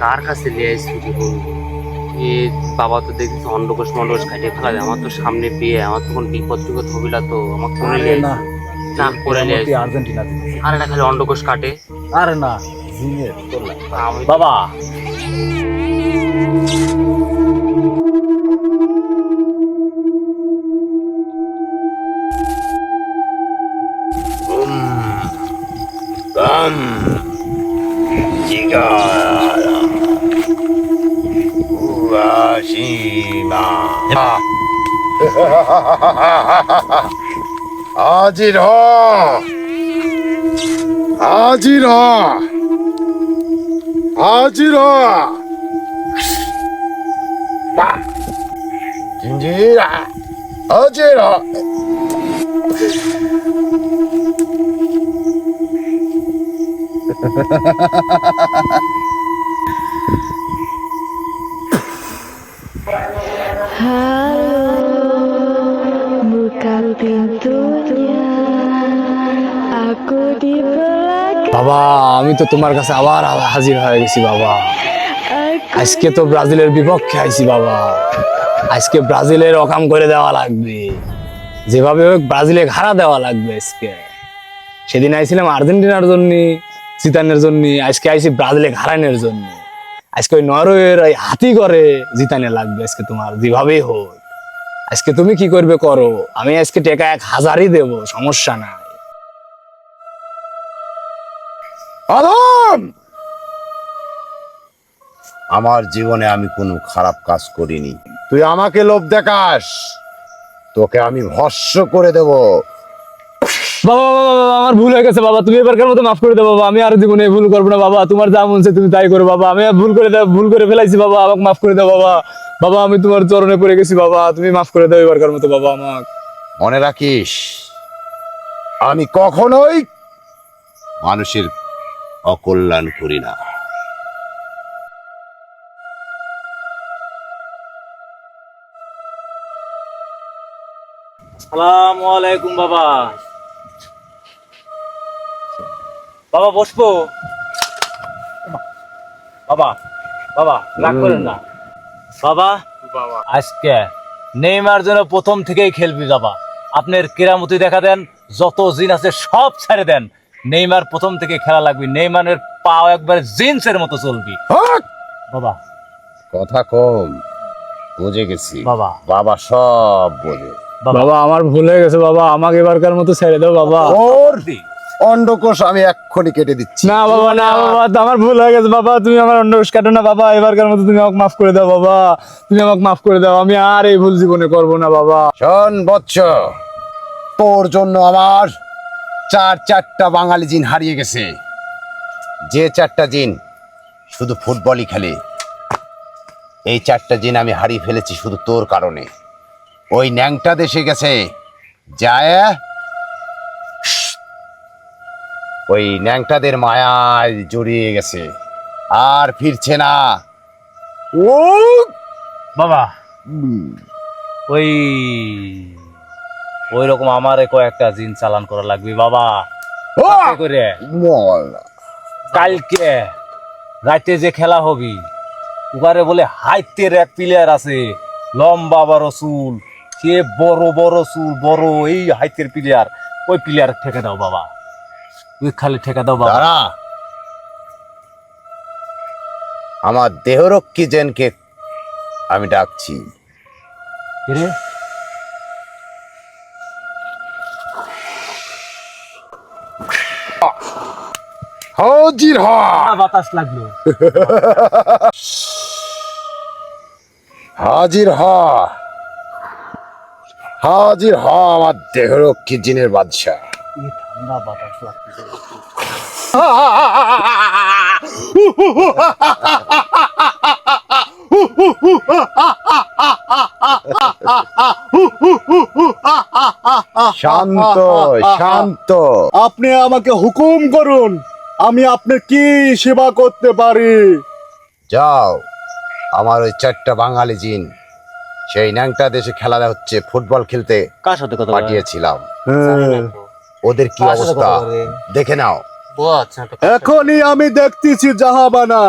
কার কাছে নিয়ে আসছি বাবা তো দেখছি অন্ডকোষ মন্ডকোষ কাটিয়ে ফেলাবে। আমার তো সামনে বিয়ে, আমার তখন বিপদ টিপদ হবিলা, তো আমার করে নিয়ে না না করে নিয়ে আসছি। আর্জেন্টিনা আর এটা খালি অন্ডকোষ কাটে। আরে না জিনের আমি বাবা হাজির হ, হাজির হ, হাজির হ। জিঞ্জিরা হাজির হ। Buka pintunya, aku di belakang. বাবা আমি তো তোমার কাছে আবার হাজির হয়ে গেছি বাবা। আজকে তো ব্রাজিলের বিপক্ষে আইছি বাবা। আজকে ব্রাজিলের অকাম করে দেওয়া লাগবে, যেভাবে হোক ব্রাজিলে হারা দেওয়া লাগবে আজকে। সেদিন আইছিলাম আর্জেন্টিনার জন্য জিতানের জন্য, আজকে আইছি ব্রাজিলে হারানোর জন্য। আজকে ওই নরওয়ের ওই হাতি করে জিতানে লাগবে আজকে তোমার, যেভাবেই হোক। আজকে তুমি কি করবে করো, আমি আজকে টাকা 1000ই দেবো, সমস্যা নাই। আলম, আমার জীবনে আমি কোনো খারাপ কাজ করিনি। তুই আমাকে লোভ দেখাস, তোকে আমি ভস্ম করে দেব। বাবা বাবা বাবা, আমার ভুল হয়ে গেছে বাবা, তুমি এবারকার মতো মাফ করে দাও বাবা। আমি আর জীবনে ভুল করবো না বাবা, তোমার যা মন চায় তুমি তাই করো বাবা। আমি ভুল করে ফেলাইছি বাবা, আমাকে মাফ করে দাও বাবা। বাবা আমি তোমার চরণে পড়ে গেছি বাবা, তুমি মাফ করে দাও এবারকার মতো বাবা আমাকে। মনে রাখিস, আমি কখনোই মানুষের অকল্যাণ করি না। আসসালামু আলাইকুম বাবা। বাবা বসবো? বাবা বাবা রাগ করেন না বাবা। আজকে নেইমার যেন প্রথম থেকেই খেলবি বাবা। আপনার কেরামতি দেখা দেন, যত জিন আছে সব ছেড়ে দেন। নেইমার প্রথম থেকে খেলা লাগবে, নেইমারের পাও একবারে জিন্সের মতো চলবি হক! বাবা। কথা কম, বুঝে গেছি বাবা। বাবা সব বোঝে। বাবা আমার ভুল হয়ে গেছে বাবা, আমাকে এবারকার মতো ছেড়ে দাও বাবা। ওর অন্ডকোষ আমি এক্ষুনি কেটে দিচ্ছি। না বাবা না বাবা, আমার ভুল হয়ে গেছে বাবা, তুমি আমার অন্ডকোষ কাটো না বাবা। এবারকার মতো তুমি আমাকে মাফ করে দাও বাবা, তুমি আমাকে মাফ করে দাও। আমি আর এই ভুল জীবনে করবো না বাবা। শোন বৎস, তোর জন্য আমার চারটা বাঙালি জিন হারিয়ে গেছে। যে 4টা জিন শুধু ফুটবলই খেলে, এই 4টা জিন আমি হারিয়ে ফেলেছি শুধু তোর কারণে। ওই ন্যাংটা দেশে গেছে, যায় ওই ন্যাংটাদের মায়ায় জড়িয়ে গেছে, আর ফিরছে না। ও বাবা ওই ওই রকম আমার কয়েকটা জিন চালান করা লাগবে বাবা। তাতে করে কালকে রাতে যে খেলা হবি, ওখানে বলে হাইতের এক প্লেয়ার আছে, লম্বা বড় চুল, সে বড় বড় চুল বড়, এই হাইতের প্লেয়ার, ওই প্লেয়ার ঠেকে দাও বাবা, ওই খালি ঠেকে দাও বাবা। দাঁড়া, আমার দেহরক্ষী জেনকে আমি ডাকছি। রে হাজির হ, বাতাস লাগলো। হাজির হ, হাজির হ আমার দেহরক্ষী জিনের বাদশা। ঠান্ডা বাতাস লাগছে। শান্ত শান্ত। আপনি আমাকে হুকুম করুন, আমি আপনার কি সেবা করতে পারি? যাও, আমার ওই 4টা বাঙালি জিন সেই ন্যাংটা দেশে খেলা হচ্ছে, ফুটবল খেলতে কার সাথে কথা পাঠিয়েছিলাম। হ্যাঁ, ওদের কি কার সাথে অবস্থা কথা বলে? দেখে নাও। ও আচ্ছা তো এখনই আমি দেখতেছি জাহাবানা।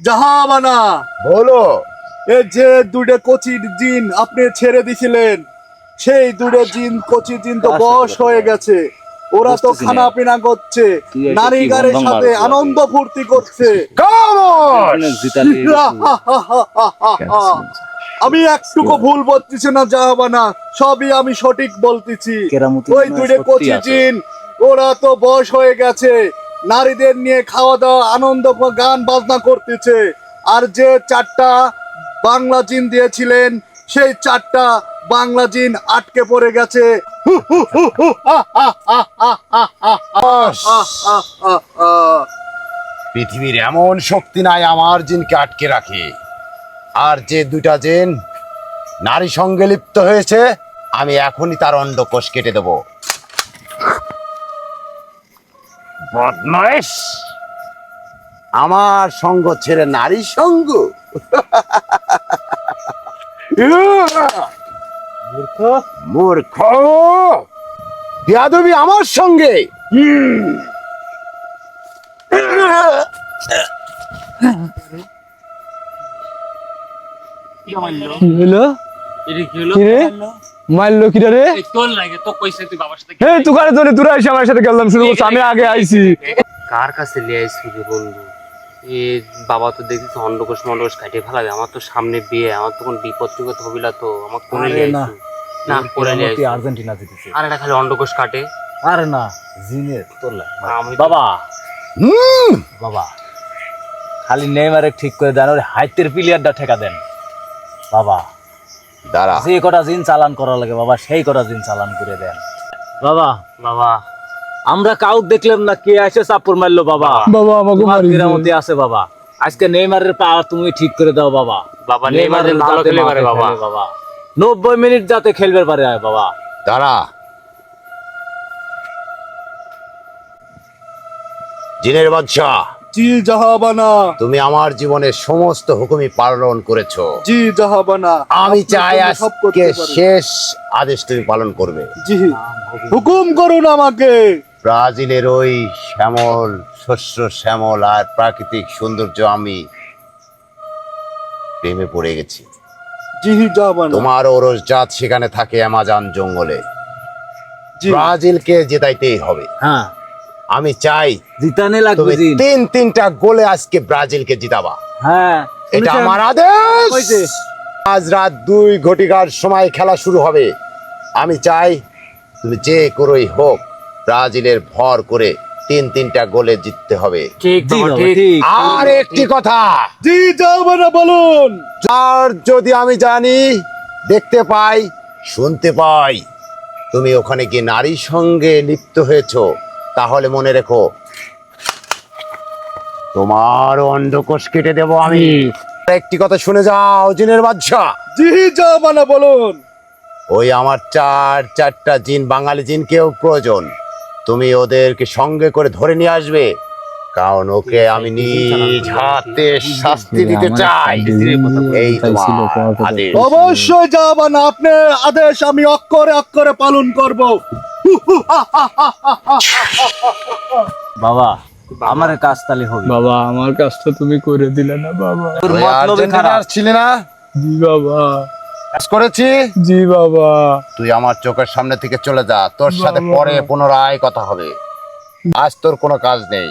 জাহাবানা, বলো। এই যে দুটো কচি জিন আপনি ছেড়ে দিছিলেন, সেই দুটো জিন কচি জিন তো বশ হয়ে গেছে। ওরা তো খানা পিনা করছে, নারীগারের সাথে আনন্দ ফুর্তি করছে। আমি একটুকু ভুল বলতেছি না জাহাবানা, সবই আমি সঠিক বলতেছি। ওই দুটো কচি জিন ওরা তো বশ হয়ে গেছে, নারীদের নিয়ে খাওয়া দাওয়া আনন্দ গান বাজনা করতেছে। আর যে 4টা বাংলা জিন দিয়েছিলেন, সেই 4টা বাংলা জিন আটকে পড়ে গেছে। পৃথিবীর এমন শক্তি নাই আমার জিনকে আটকে রাখে। আর যে 2টা জিন নারী সঙ্গে লিপ্ত হয়েছে, আমি এখনই তার অন্ডকোষ কেটে দেব। বদমাইশ, আমার সঙ্গ ছেড়ে নারী সঙ্গ। মূর্খ, বেয়াদবি আমার সঙ্গে। কি হলো? এটা কি হলো? কি রে? মারলো কি রে? এই তোর লাগে তো কইছে তুই বাবার সাথে এই তুই কারে ধরে দূরে এসে আমার সাথে গেলাম শুরু করছিস, আমি আগে আইছি। কার কাছে লিয়ে আইছি রে বন্ধু? এ বাবা তো দেখছিস অন্ডকোষ মন্ডকোষ কাটিয়ে ফেলাবে, আমার তো সামনে বিয়ে, আমার তো কোন বিপদ টিপদ হবিলা তো আমার কোনে লিয়ে আইছি না করে লিয়ে আইছি। আর্জেন্টিনা জিতেছে। আর এটা খালি অন্ডকোষ কাটে। আরে না, জিনের তোর আমি বাবা বাবা খালি নেইমারে ঠিক করে দেন, ওই হাইতের প্লেয়ারটা ঠেকা দেন বাবা। দাঁড়া, যে কটা জিন চালান করা লাগে বাবা, সেই কটা জিন চালান করে দেন বাবা। বাবা আমরা কাউকে দেখলাম না, কে এসে চাপড় মারলো বাবা। বাবা আমাকে তোমার মারিছে। কেরামতি আছে বাবা, আজকে নেইমারের পা তুমি ঠিক করে দাও বাবা। বাবা নেইমার যেন ভালো যাতে খেলে পারে মাঠে বাবা। খেলে বাবা, 90 মিনিট যাতে খেলবে পারে বাবা। দাঁড়া। জিনের বাদশা, জি জাহাবানা, তুমি আমার জীবনের সমস্ত হুকুমই পালন করেছো। জি জাহাবানা, আমি চাই আপনার জন্য সব করতে আজকে পারি। শেষ আদেশ তুমি পালন করবে। জি, হুকুম করুন আমাকে। ব্রাজিলের ওই শ্যামল শস্য শ্যামল আর প্রাকৃতিক সৌন্দর্য আমি প্রেমে পড়ে গেছি। জি জাহাবানা, তোমার ওরস জাত সেখানে থাকে অ্যামাজন জঙ্গলে। জি ব্রাজিলকে জেতাইতেই হবে। হ্যাঁ, আমি চাই জিতানে তুমি লাগবে জিন। 3টা গোলে আজকে ব্রাজিলকে জিতাবা। হ্যাঁ, এটা আমার আদেশ। হয়েছে। আজ রাত 2 ঘটিকার সময় খেলা শুরু হবে। আমি চাই তুমি যে করেই হোক ব্রাজিলের ভর করে 3টা গোলে জিততে হবে। ঠিক জি বাবা বাবা, ঠিক। ঠিক। আর একটি কথা, জি জাহাবানা বলুন। আর যদি আমি জানি, দেখতে পাই, শুনতে পাই তুমি ওখানে গিয়ে নারীর সঙ্গে লিপ্ত হয়েছো, তাহলে মনে রেখো তোমার অন্ডকোষ কেটে দেব আমি। একটি কথা শুনে যাও জিনের বাদশা, জি জাহাবানা বলুন। ওই আমার 4টা জিন বাঙালি জিনকেও প্রয়োজন। তুমি ওদেরকে সঙ্গে করে ধরে নিয়ে আসবে, কারণ ওকে আমি নিজ হাতে শাস্তি দিতে চাই। এই তোমার আদেশ। অবশ্যই জাহাবানা, আপনার আদেশ আমি অক্ষরে অক্ষরে পালন করব। বাবা আমার কাজ তালে হবে বাবা আমার কাজটা তুমি করে দিলে না বাবা। তোর ওই মতলবে আর্জেন্টিনার খারাপ। ছিলে না, জি বাবা, কাজ করেছি। জি বাবা। তুই আমার চোখের সামনে থেকে চলে যা, তোর সাথে পরে পুনরায় কথা হবে। আজ তোর কোনো কাজ নেই।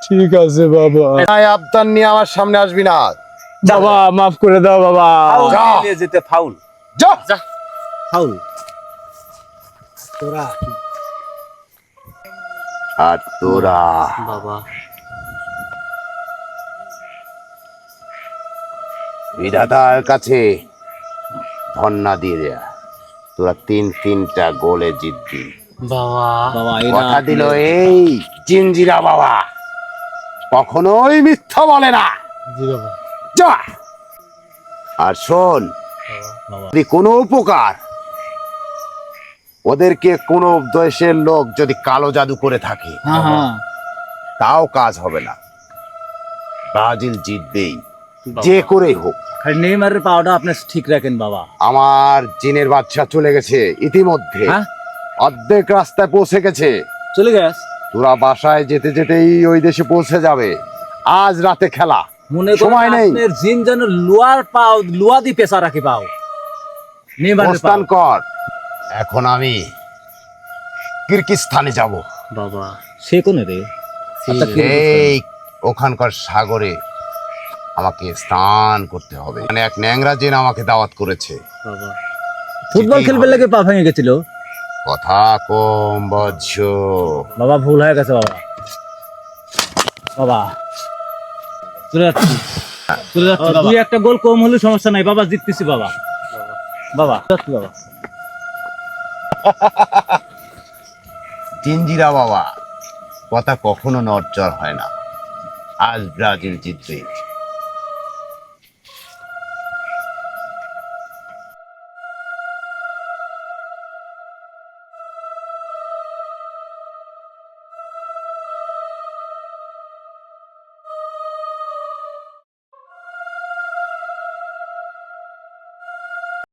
ঠিক আছে বাবা। এই আবদার নিয়ে আমার সামনে আসবি না। বাবা মাফ করে দাও বাবা। ফাউল যা। নিয়ে যেতে ফাউল যা। ফাউল। আর তোরা বাবা বিধাতার কাছে ধন্না দিয়ে দেয়া, তোরা 3টা গোলে জিতবি। বাবা বাবা কথা দিল এই জিনজিরা বাবা, কখনোই মিথ্যা বলে না। জি বাবা। যা। আর শোন, যদি কোনো উপকার ওদেরকে কোনো দেশের লোক যদি কালো জাদু করে থাকে, হ্যাঁ হ্যাঁ তাও কাজ হবে না। ব্রাজিল জিতবেই, যে করেই হোক। খালি নেইমারের পাওয়াটা আপনি ঠিক রাখেন বাবা। আমার জিনের বাচ্চা চলে গেছে ইতিমধ্যে, হ্যাঁ অর্ধেক রাস্তায় পৌঁছে গেছে। চলে গেছ? তোরা বাসায় যেতে যেতেই ওই দেশে পৌঁছে যাবে। আজ রাতে খেলা, মনে সময় করেন নেই। আপনার জিন যেন লোয়া দি পেশা রাখি পাও। নেইমারের প্রস্থান কর। এখন আমি কিরগিজস্তানে যাব। বাবা সে কোনে রে? আচ্ছা, এই ওখানকার সাগরে আমাকে স্নান করতে হবে। মানে এক ন্যাংরা জিন আমাকে দাওয়াত করেছে। বাবা ফুটবল যেতেই খেলবে হবে। লাগে পা ভেঙে গেছিল। কথা কম বজ্জ। বাবা ভুল হয়ে গেছে বাবা। বাবা চলে যাচ্ছি, চলে যাচ্ছি বাবা। দুই একটা গোল কম হলে সমস্যা নাই বাবা, জিততেছি বাবা। বাবা যাচ্ছি বাবা। জিঞ্জিরা বাবা, কথা কখনো নড়চড় হয় না। আজ ব্রাজিল জিতবে।